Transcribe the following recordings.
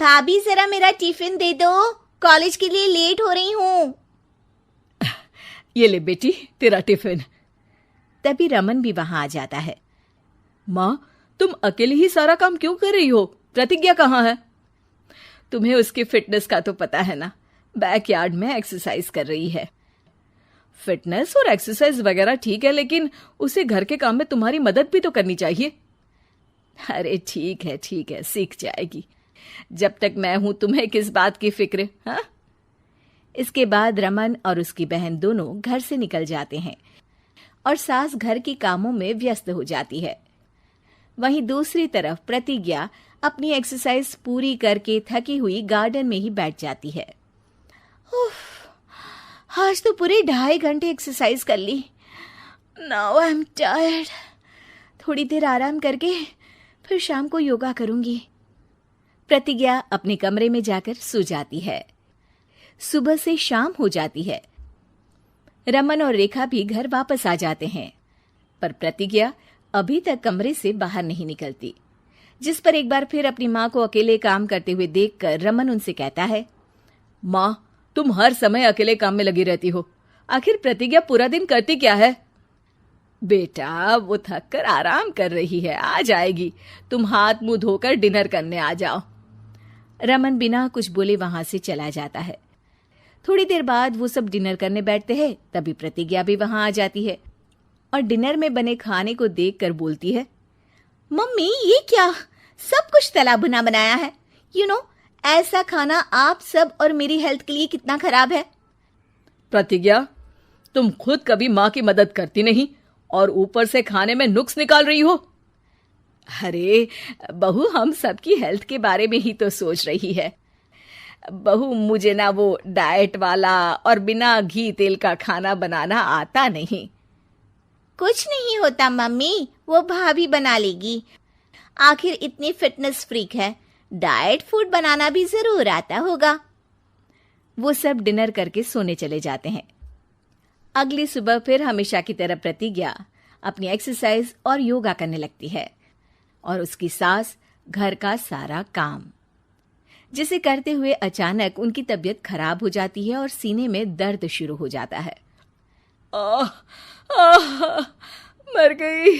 भाभी जरा मेरा टिफिन दे दो, कॉलेज के लिए लेट हो रही हूँ। ये ले बेटी तेरा टिफिन। तभी रमन भी वहां आ जाता है। माँ, तुम अकेले ही सारा काम क्यों कर रही हो? प्रतिज्ञा कहाँ है? तुम्हें उसकी फिटनेस का तो पता है ना, बैकयार्ड में एक्सरसाइज कर रही है। फिटनेस और एक्सरसाइज वगैरह ठीक है, लेकिन उसे घर के काम में तुम्हारी मदद भी तो करनी चाहिए। अरे ठीक है, सीख जाएगी। जब तक मैं हूं तुम्हें किस बात की फिक्र, हाँ? इसके बाद रमन और उसकी बहन दोनों घर से निकल जाते हैं और सास घर के कामों में व्यस्त हो जाती है। वहीं दूसरी तरफ प्रतिज्ञा अपनी एक्सरसाइज पूरी करके थकी हुई गार्डन में ही बैठ जाती है। आज तो पूरे 2.5 घंटे एक्सरसाइज कर ली। Now I am tired. थोड़ी देर आराम करके फिर शाम को योगा करूंगी। प्रतिज्ञा अपने कमरे में जाकर सो जाती है। सुबह से शाम हो जाती है। रमन और रेखा भी घर वापस आ जाते हैं, पर प्रतिज्ञा अभी तक कमरे से बाहर नहीं निकलती, जिस पर एक बार फिर अपनी माँ को अकेले काम करते हुए देखकर रमन उनसे कहता है, माँ, तुम हर समय अकेले काम में लगी रहती हो। आखिर प्रतिज्ञा पूरा दिन करती क्या है? बेटा, वो थक कर आराम कर रही है, आ जाएगी। तुम हाथ मुंह धोकर डिनर करने आ जाओ। रमन बिना कुछ बोले वहां से चला जाता है। थोड़ी देर बाद वो सब डिनर करने बैठते हैं। तभी प्रतिज्ञा भी वहां आ जाती है और डिनर में बने खाने को देखकर बोलती है, मम्मी ये क्या, सब कुछ तला भुना बनाया है। ऐसा खाना आप सब और मेरी हेल्थ के लिए कितना खराब है। प्रतिज्ञा, तुम खुद कभी माँ की मदद करती नहीं और ऊपर से खाने में नुक्स निकाल रही हो। अरे बहू, हम सबकी हेल्थ के बारे में ही तो सोच रही है। बहू, मुझे ना वो डाइट वाला और बिना घी तेल का खाना बनाना आता नहीं। कुछ नहीं होता मम्मी, वो भाभी बना लेगी। आखिर इतनी फिटनेस फ्रीक है, डाइट फूड बनाना भी जरूर आता होगा। वो सब डिनर करके सोने चले जाते हैं। अगली सुबह फिर हमेशा की तरह प्रतिज्ञा अपनी एक्सरसाइज और योगा करने लगती है और उसकी सास घर का सारा काम, जिसे करते हुए अचानक उनकी तबीयत खराब हो जाती है और सीने में दर्द शुरू हो जाता है। मर गई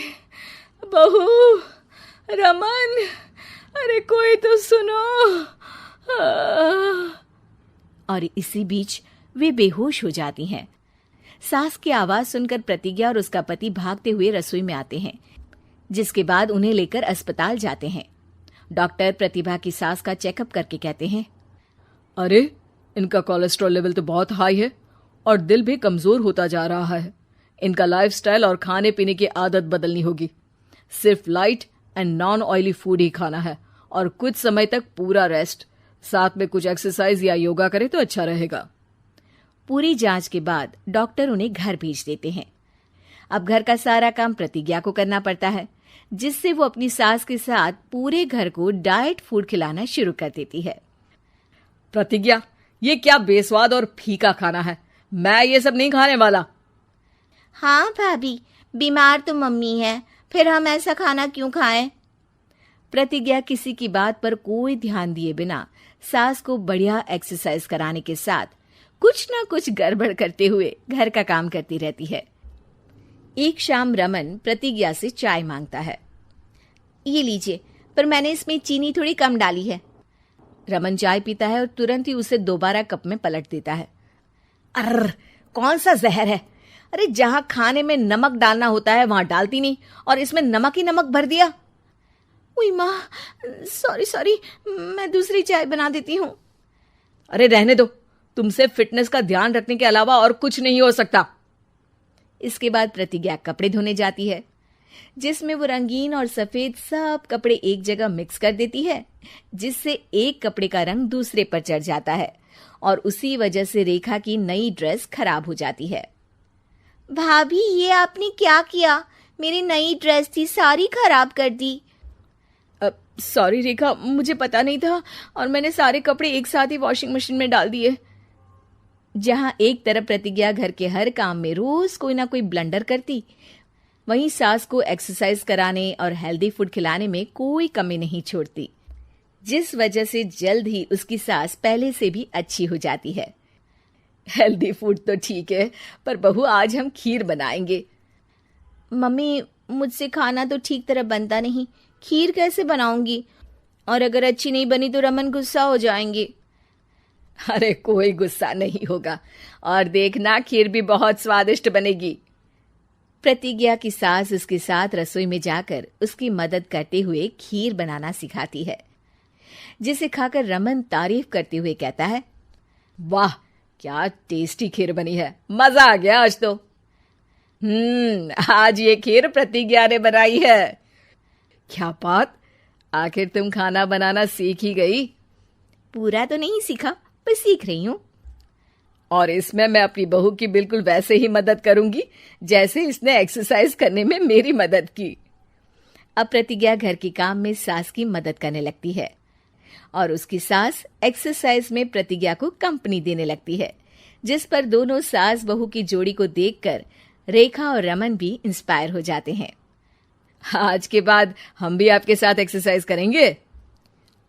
बहू। रमन, अरे कोई तो सुनो। और इसी बीच वे बेहोश हो जाती हैं। सास की आवाज सुनकर प्रतिज्ञा और उसका पति भागते हुए रसोई में आते हैं, जिसके बाद उन्हें लेकर अस्पताल जाते हैं। डॉक्टर प्रतिभा की सास का चेकअप करके कहते हैं, अरे इनका कोलेस्ट्रॉल लेवल तो बहुत हाई है और दिल भी कमजोर होता जा रहा है। इनका लाइफस्टाइल और खाने पीने की आदत बदलनी होगी। सिर्फ light and non oily food ही खाना है और कुछ समय तक पूरा रेस्ट, साथ में कुछ एक्सरसाइज या योगा करे तो अच्छा रहेगा। पूरी जांच के बाद डॉक्टर उन्हें घर भेज देते हैं। अब घर का सारा काम प्रतिज्ञा को करना पड़ता है, जिससे वो अपनी सास के साथ पूरे घर को डाइट फूड खिलाना शुरू कर देती है। प्रतिज्ञा, ये क्या बेस्वाद और फीका खाना है, मैं ये सब नहीं खाने वाला। हाँ भाभी, बीमार तो मम्मी है, फिर हम ऐसा खाना क्यों खाएं? प्रतिज्ञा किसी की बात पर कोई ध्यान दिए बिना सास को बढ़िया एक्सरसाइज कराने के साथ कुछ ना कुछ गड़बड़ करते हुए घर का काम करती रहती है। एक शाम रमन प्रतिज्ञा से चाय मांगता है। ये लीजिए, पर मैंने इसमें चीनी थोड़ी कम डाली है। रमन चाय पीता है और तुरंत ही उसे दोबारा कप में पलट देता है। अर्र, कौन सा जहर है? अरे जहां खाने में नमक डालना होता है वहां डालती नहीं और इसमें नमक ही नमक भर दिया। उई माँ, सॉरी, मैं दूसरी चाय बना देती हूँ। अरे रहने दो, तुमसे फिटनेस का ध्यान रखने के अलावा और कुछ नहीं हो सकता। इसके बाद प्रतिज्ञा कपड़े धोने जाती है, जिसमें वो रंगीन और सफेद सब कपड़े एक जगह मिक्स कर देती है, जिससे एक कपड़े का रंग दूसरे पर चढ़ जाता है और उसी वजह से रेखा की नई ड्रेस खराब हो जाती है। भाभी, ये आपने क्या किया? मेरी नई ड्रेस थी, सारी खराब कर दी। सॉरी रेखा, मुझे पता नहीं था और मैंने सारे कपड़े एक साथ ही वॉशिंग मशीन में डाल दिए। जहां एक तरफ प्रतिज्ञा घर के हर काम में रोज कोई ना कोई ब्लंडर करती, वहीं सास को एक्सरसाइज कराने और हेल्दी फूड खिलाने में कोई कमी नहीं छोड़ती। जिस वजह से जल्द ही उसकी सांस पहले से भी अच्छी हो जाती है। हेल्दी फूड तो ठीक है, पर बहू आज हम खीर बनाएंगे। मम्मी, मुझसे खाना तो ठीक तरह बनता नहीं, खीर कैसे बनाऊंगी? और अगर अच्छी नहीं बनी तो रमन गुस्सा हो जाएंगे। अरे कोई गुस्सा नहीं होगा, और देखना खीर भी बहुत स्वादिष्ट बनेगी। प्रतिज्ञा की सास उसके साथ रसोई में जाकर उसकी मदद करते हुए खीर बनाना सिखाती है, जिसे खाकर रमन तारीफ करते हुए कहता है, वाह क्या टेस्टी खीर बनी है, मजा आ गया आज तो। आज ये खीर प्रतिज्ञा ने बनाई है। क्या बात, आखिर तुम खाना बनाना सीख ही गई? पूरा तो नहीं सीखा, पर सीख रही हूं। और इसमें मैं अपनी बहू की बिल्कुल वैसे ही मदद करूंगी जैसे इसने एक्सरसाइज करने में मेरी मदद की। अब प्रतिज्ञा घर के काम में सास की मदद करने लगती है और उसकी सास एक्सरसाइज में प्रतिज्ञा को कंपनी देने लगती है, जिस पर दोनों सास बहू की जोड़ी को देखकर रेखा और रमन भी इंस्पायर हो जाते हैं। आज के बाद हम भी आपके साथ एक्सरसाइज करेंगे।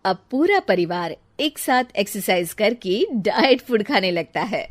अब पूरा परिवार एक साथ एक्सरसाइज करके डाइट फूड खाने लगता है।